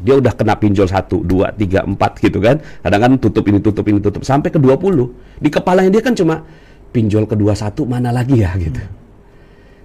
dia udah kena pinjol 1, 2, 3, 4 gitu kan. Kadang kan tutup ini tutup ini tutup sampai ke 20. Di kepalanya dia kan cuma pinjol ke 21 mana lagi ya gitu.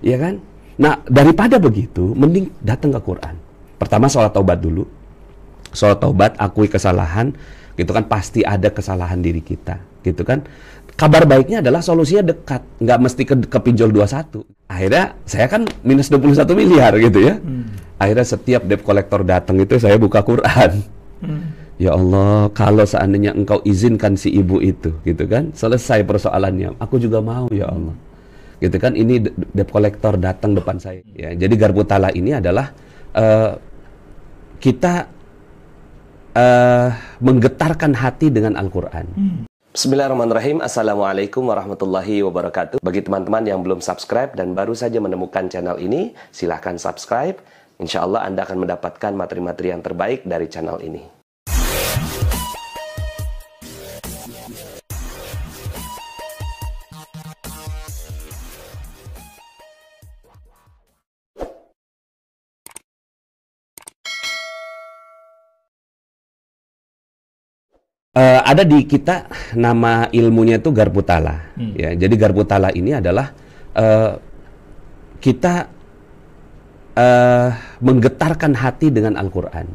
Iya kan? Nah, daripada begitu mending datang ke Quran. Pertama sholat taubat dulu. Sholat taubat, akui kesalahan, gitu kan, pasti ada kesalahan diri kita, gitu kan. Kabar baiknya adalah solusinya dekat, nggak mesti ke pinjol 21. Akhirnya saya kan minus 21 miliar gitu ya. Akhirnya setiap debt collector datang itu saya buka Quran. Ya Allah, kalau seandainya engkau izinkan si ibu itu, gitu kan, selesai persoalannya, aku juga mau ya Allah. Gitu kan, ini debt collector datang depan saya. Ya, jadi Garpu Tala ini adalah kita menggetarkan hati dengan Al-Quran. Bismillahirrahmanirrahim. Assalamualaikum warahmatullahi wabarakatuh. Bagi teman-teman yang belum subscribe dan baru saja menemukan channel ini, silahkan subscribe. Insya Allah Anda akan mendapatkan materi-materi yang terbaik dari channel ini. Ada di kita nama ilmunya itu Garpu Tala. Ya, jadi Garpu Tala ini adalah kita menggetarkan hati dengan Al-Quran.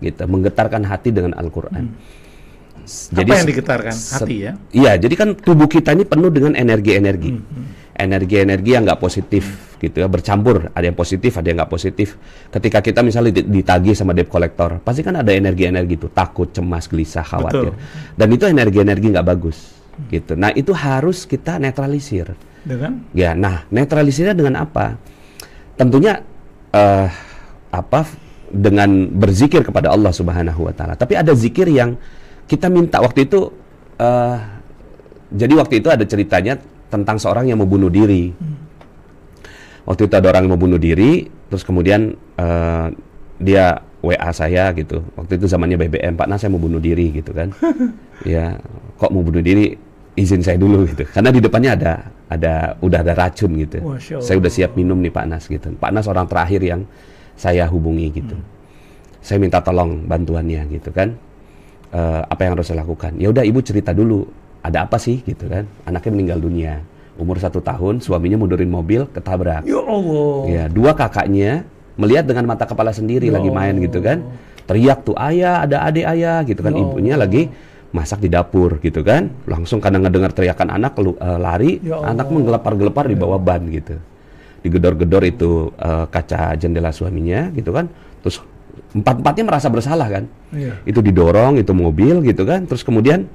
Gitu, menggetarkan hati dengan Al-Quran. Jadi, apa yang digetarkan? Hati ya? Iya, jadi kan tubuh kita ini penuh dengan energi-energi. Energi-energi yang nggak positif, gitu ya, bercampur. Ada yang positif, ada yang nggak positif. Ketika kita misalnya ditagih sama debt collector, pasti kan ada energi-energi itu, takut, cemas, gelisah, khawatir. Betul. Dan itu energi-energi nggak bagus, gitu. Nah, itu harus kita netralisir. Dengan? Ya, nah, netralisirnya dengan apa? Tentunya dengan berzikir kepada Allah Subhanahu wa Ta'ala. Tapi ada zikir yang kita minta waktu itu. Jadi waktu itu ada ceritanya tentang seorang yang mau bunuh diri. Waktu itu ada orang yang mau bunuh diri, terus kemudian dia WA saya gitu. Waktu itu zamannya BBM, Pak Nas saya mau bunuh diri gitu kan. Ya, kok mau bunuh diri? Izin saya dulu gitu. Karena di depannya udah ada racun gitu. Saya udah siap minum nih Pak Nas gitu. Pak Nas orang terakhir yang saya hubungi gitu. Saya minta tolong bantuannya gitu kan. Apa yang harus saya lakukan? Ya udah ibu cerita dulu. Ada apa sih gitu kan? Anaknya meninggal dunia, umur 1 tahun, suaminya mundurin mobil, ketabrak. Ya Allah. Ya, 2 kakaknya melihat dengan mata kepala sendiri lagi main gitu kan, teriak tuh ayah, ada adik ayah gitu kan, ibunya lagi masak di dapur gitu kan, langsung karena ngedengar teriakan anak lari, anak menggelepar-gelepar di bawah ban gitu, digedor-gedor itu kaca jendela suaminya gitu kan, terus empat-empatnya merasa bersalah kan, itu didorong itu mobil gitu kan, terus kemudian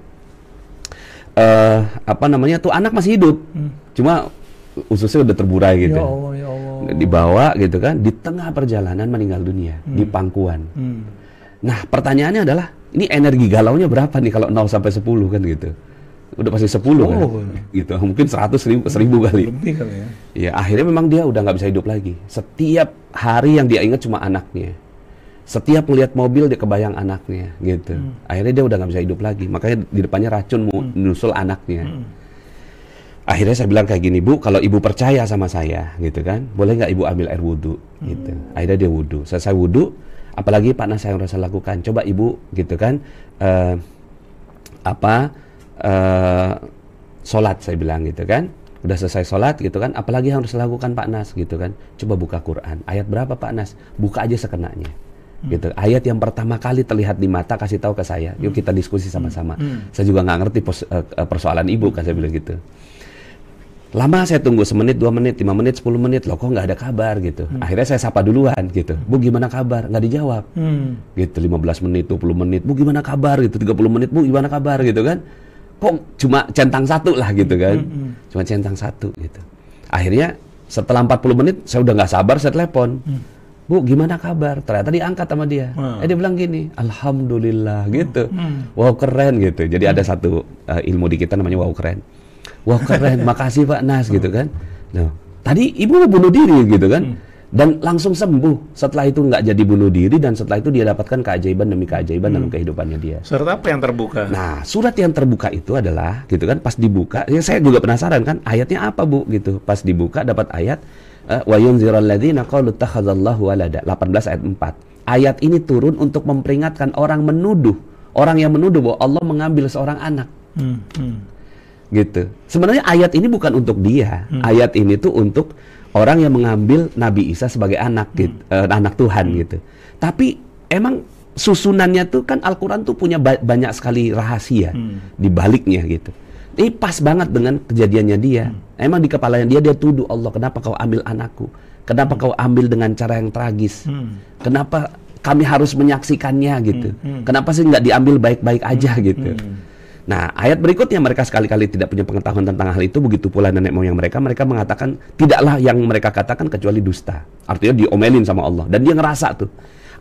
tuh anak masih hidup, cuma ususnya udah terburai gitu. Ya Allah, ya Allah. Dibawa gitu kan, di tengah perjalanan meninggal dunia di pangkuan. Nah, pertanyaannya adalah ini energi galaunya berapa nih kalau 0 sampai 10 kan gitu. Udah pasti 10 kan. Gitu. Mungkin 100 1000 kali. Lebih kali ya. Ya, akhirnya memang dia udah nggak bisa hidup lagi. Setiap hari yang dia ingat cuma anaknya. Setiap melihat mobil dia kebayang anaknya gitu. Akhirnya dia udah nggak bisa hidup lagi. Makanya di depannya racun menyusul anaknya. Akhirnya saya bilang kayak gini, Bu, kalau ibu percaya sama saya gitu kan, boleh nggak ibu ambil air wudhu gitu. Akhirnya dia wudhu. Selesai wudhu, apalagi Pak Nas yang harus lakukan. Coba ibu gitu kan, sholat saya bilang gitu kan. Udah selesai sholat gitu kan, apalagi yang harus lakukan Pak Nas gitu kan. Coba buka Quran. Ayat berapa Pak Nas? Buka aja sekenanya. Gitu. Ayat yang pertama kali terlihat di mata kasih tahu ke saya. Yuk kita diskusi sama-sama. Saya juga nggak ngerti persoalan ibu kan saya bilang gitu. Lama saya tunggu 1 menit, 2 menit, 5 menit, 10 menit loh kok nggak ada kabar gitu. Akhirnya saya sapa duluan gitu. Bu gimana kabar? Nggak dijawab. Gitu 15 menit, 20 menit. Bu gimana kabar gitu. 30 menit. Bu gimana kabar gitu kan. Kok cuma centang 1 lah gitu kan. Cuma centang 1 gitu. Akhirnya setelah 40 menit saya udah nggak sabar, saya telepon. Bu, gimana kabar? Ternyata diangkat sama dia. Dia bilang gini, Alhamdulillah gitu. Wow keren gitu. Jadi ada satu ilmu di kita namanya wow keren. Wow keren, makasih Pak Nas gitu kan. Nah, tadi ibu mau bunuh diri gitu kan. Dan langsung sembuh. Setelah itu nggak jadi bunuh diri dan setelah itu dia dapatkan keajaiban demi keajaiban dalam kehidupannya dia. Surat apa yang terbuka? Nah, surat yang terbuka itu adalah gitu kan, pas dibuka, ya saya juga penasaran kan, ayatnya apa Bu gitu. Pas dibuka dapat ayat wa yunzirul ladzina qalu ittakhadzallahu walada 18 ayat 4. ayat ini turun untuk memperingatkan orang yang menuduh bahwa Allah mengambil seorang anak. Gitu. Sebenarnya ayat ini bukan untuk dia. Ayat ini tuh untuk orang yang mengambil Nabi Isa sebagai anak gitu, anak Tuhan gitu. Tapi emang susunannya tuh kan Al-Quran tuh punya banyak sekali rahasia di baliknya gitu. Ini pas banget dengan kejadiannya dia. Emang di kepalanya dia tuduh Allah, kenapa kau ambil anakku? Kenapa kau ambil dengan cara yang tragis? Kenapa kami harus menyaksikannya gitu? Kenapa sih nggak diambil baik-baik aja gitu? Nah, ayat berikutnya mereka sekali-kali tidak punya pengetahuan tentang hal itu. Begitu pula nenek moyang mereka mengatakan tidaklah yang mereka katakan kecuali dusta. Artinya diomelin sama Allah. Dan dia ngerasa tuh.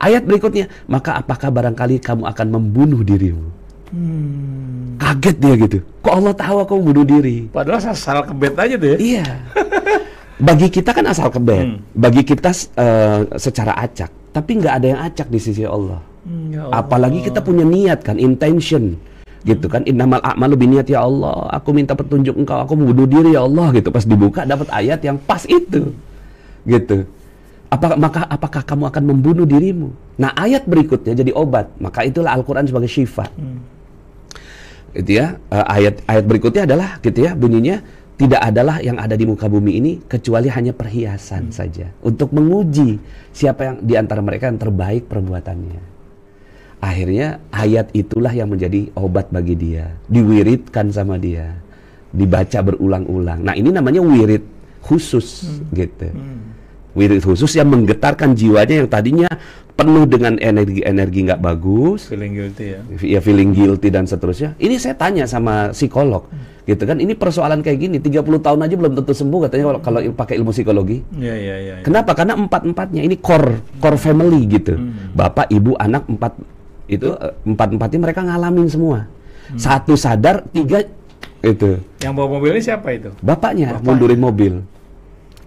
Ayat berikutnya, maka apakah barangkali kamu akan membunuh dirimu? Kaget dia gitu. Kok Allah tahu aku bunuh diri? Padahal asal kebet aja tuh ya. Iya. Bagi kita kan asal kebet. Bagi kita secara acak. Tapi nggak ada yang acak di sisi Allah. Ya Allah. Apalagi kita punya niat kan, intention. Gitu kan, innamal a'malu binniyat, ya Allah, aku minta petunjuk engkau, aku mau bunuh diri ya Allah gitu. Pas dibuka dapat ayat yang pas itu. Gitu. Apakah kamu akan membunuh dirimu? Nah, ayat berikutnya jadi obat. Maka itulah Al-Qur'an sebagai syifa. Gitu ya. Ayat berikutnya adalah gitu ya, bunyinya, tidak adalah yang ada di muka bumi ini kecuali hanya perhiasan saja untuk menguji siapa yang di antara mereka yang terbaik perbuatannya. Akhirnya ayat itulah yang menjadi obat bagi dia, diwiridkan sama dia, dibaca berulang-ulang. Nah, ini namanya wirid khusus gitu. Wirid khusus yang menggetarkan jiwanya yang tadinya penuh dengan energi nggak bagus, Feeling guilty ya. ya feeling guilty dan seterusnya. Ini saya tanya sama psikolog, gitu kan. Ini persoalan kayak gini, 30 tahun aja belum tentu sembuh katanya kalau pakai ilmu psikologi. Iya. Kenapa? Karena empat-empatnya ini core family gitu. Bapak, ibu, anak, empat-empatnya mereka ngalamin semua. Satu sadar, tiga itu. Yang bawa mobil ini siapa itu? Bapaknya mundurin mobil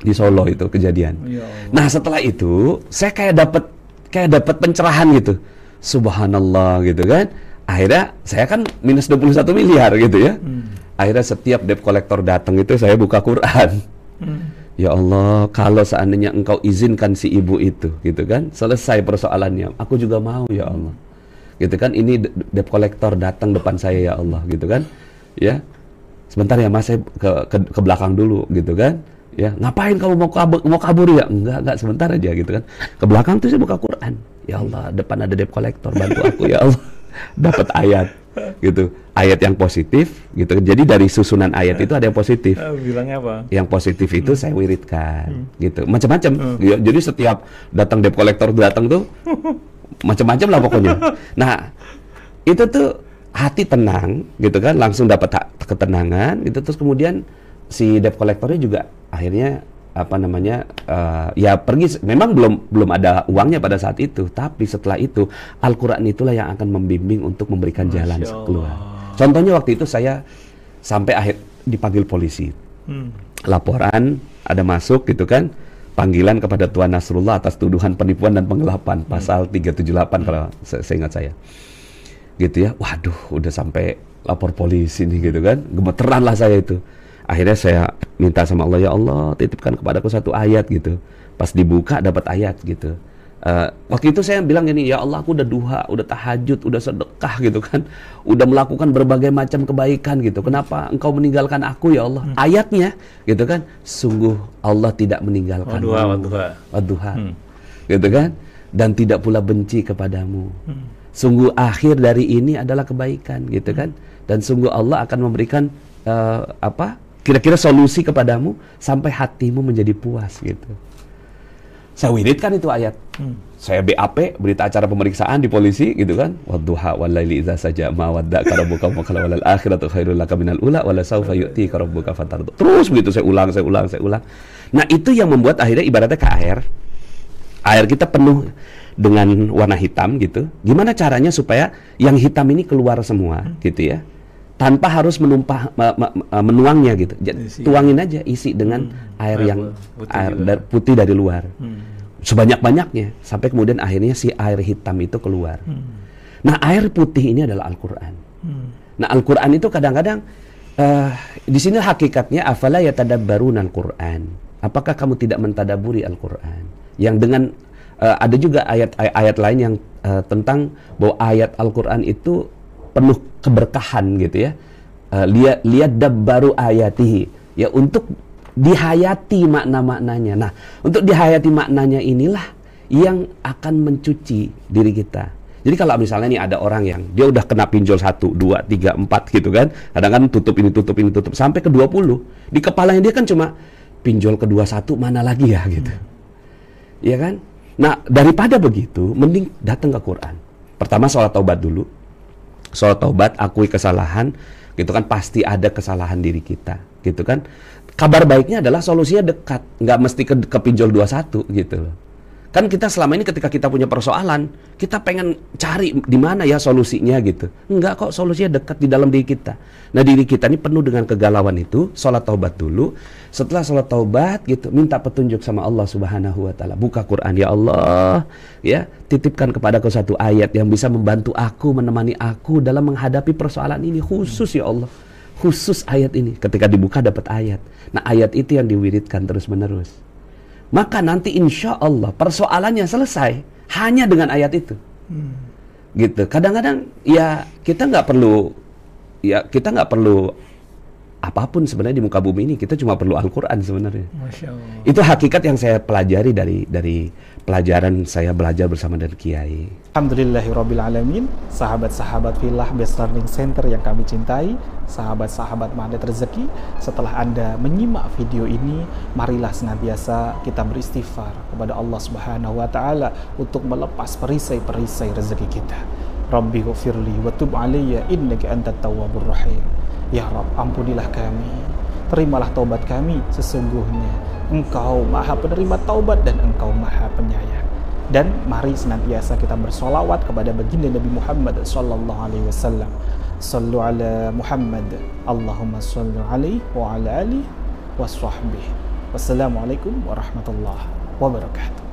di Solo itu kejadian. Ya Allah. Nah, setelah itu saya kayak dapat pencerahan gitu. Subhanallah gitu kan. Akhirnya saya kan minus 21 miliar gitu ya. Akhirnya setiap debt collector datang itu saya buka Quran. Ya Allah, kalau seandainya engkau izinkan si ibu itu gitu kan, selesai persoalannya. Aku juga mau ya Allah. Gitu kan, ini debt collector datang depan saya ya Allah gitu kan. Ya. Sebentar ya Mas, saya ke belakang dulu gitu kan. Ya, ngapain kamu mau kabur ya? Enggak, sebentar aja gitu kan. Ke belakang tuh saya buka Quran. Ya Allah, depan ada debt collector, bantu aku ya Allah. Dapat ayat gitu. Ayat yang positif gitu. Jadi dari susunan ayat itu ada yang positif. Bilangnya apa? Yang positif itu saya wiridkan gitu. Macam-macam. Jadi setiap datang debt collector datang tuh macam-macam lah pokoknya. Nah, itu tuh hati tenang gitu kan, langsung dapat ketenangan gitu. Terus kemudian si debt collectornya juga akhirnya ya pergi. Memang belum ada uangnya pada saat itu, tapi setelah itu Al-Quran itulah yang akan membimbing untuk memberikan jalan keluar. Contohnya waktu itu saya sampai dipanggil polisi, laporan ada masuk gitu kan, panggilan kepada Tuan Nasrullah atas tuduhan penipuan dan penggelapan, pasal 378 kalau seingat saya. Gitu ya, waduh, udah sampai lapor polisi nih gitu kan, gemeteran lah saya itu. Akhirnya saya minta sama Allah, ya Allah titipkan kepadaku satu ayat gitu. Pas dibuka dapat ayat gitu. Waktu itu saya bilang gini, ya Allah aku udah duha, udah tahajud, udah sedekah gitu kan, udah melakukan berbagai macam kebaikan gitu. Kenapa engkau meninggalkan aku ya Allah? Ayatnya gitu kan, sungguh Allah tidak meninggalkan Wadduha. Gitu kan, dan tidak pula benci kepadamu. Sungguh akhir dari ini adalah kebaikan gitu kan, dan sungguh Allah akan memberikan kira-kira solusi kepadamu sampai hatimu menjadi puas gitu. Saya wiridkan itu ayat. Saya BAP, berita acara pemeriksaan di polisi gitu kan. Wadduha walaili idza saja ma wadda'aka rabbuka wa qala walal akhiratu khairul laka minal ula wala sawfa yu'tika rabbuka fatarda. Terus begitu saya ulang. Nah, itu yang membuat akhirnya ibaratnya ke air. Air kita penuh dengan warna hitam gitu. Gimana caranya supaya yang hitam ini keluar semua gitu ya? Tanpa harus menuangnya gitu. Tuangin aja, isi dengan air yang putih dari luar. Sebanyak-banyaknya sampai kemudian akhirnya si air hitam itu keluar. Nah, air putih ini adalah Al-Qur'an. Nah, Al-Qur'an itu kadang-kadang di sini hakikatnya afala yatadabbaruna Al-Qur'an. Apakah kamu tidak mentadaburi Al-Qur'an? Yang dengan Ada juga ayat lain yang tentang bahwa ayat Al-Quran itu penuh keberkahan gitu ya. Lihat dabbaru ayatihi, ya, untuk dihayati makna-maknanya. Nah, untuk dihayati maknanya inilah yang akan mencuci diri kita. Jadi kalau misalnya nih ada orang yang dia udah kena pinjol 1, 2, 3, 4 gitu kan, kadang-kadang tutup sampai ke 20, di kepalanya dia kan cuma pinjol kedua 1 mana lagi ya gitu. Iya kan? Nah, daripada begitu mending datang ke Quran. Pertama sholat taubat dulu. Sholat taubat, akui kesalahan, gitu kan, pasti ada kesalahan diri kita, gitu kan. Kabar baiknya adalah solusinya dekat, nggak mesti ke pinjol 21 gitu loh. Kan kita selama ini ketika kita punya persoalan, kita pengen cari di mana ya solusinya gitu. Enggak kok, solusinya dekat di dalam diri kita. Nah, diri kita ini penuh dengan kegalauan itu, sholat taubat dulu. Setelah sholat taubat gitu, minta petunjuk sama Allah Subhanahu wa taala. Buka Quran, ya Allah, ya, titipkan kepadaku satu ayat yang bisa membantu aku, menemani aku dalam menghadapi persoalan ini khusus ya Allah. Khusus ayat ini. Ketika dibuka dapat ayat. Nah, ayat itu yang diwiridkan terus-menerus. Maka nanti insya Allah persoalannya selesai hanya dengan ayat itu. Gitu. Kadang-kadang ya kita nggak perlu apapun sebenarnya di muka bumi ini. Kita cuma perlu Al-Quran sebenarnya. Masya Allah. Itu hakikat yang saya pelajari dari pelajaran saya belajar bersama dari Kiai. Alhamdulillahirrabbilalamin. Sahabat-sahabat Filah Best Learning Center yang kami cintai, sahabat-sahabat Magnet Rezeki, setelah Anda menyimak video ini, marilah senantiasa kita beristighfar kepada Allah Subhanahu wa taala untuk melepas perisai-perisai rezeki kita. Rabbi ghfirli wa tub alayya innaka antat tawwabur rahim. Ya Rabb, ampunilah kami, terimalah taubat kami, sesungguhnya Engkau Maha Penerima taubat dan Engkau Maha Penyayang. Dan mari senantiasa kita bersolawat kepada baginda Nabi Muhammad sallallahu alaihi wasallam. Sallu ala Muhammad, Allahumma salli alaihi wa ala alihi wa sahbihi. Wassalamualaikum warahmatullahi wabarakatuh.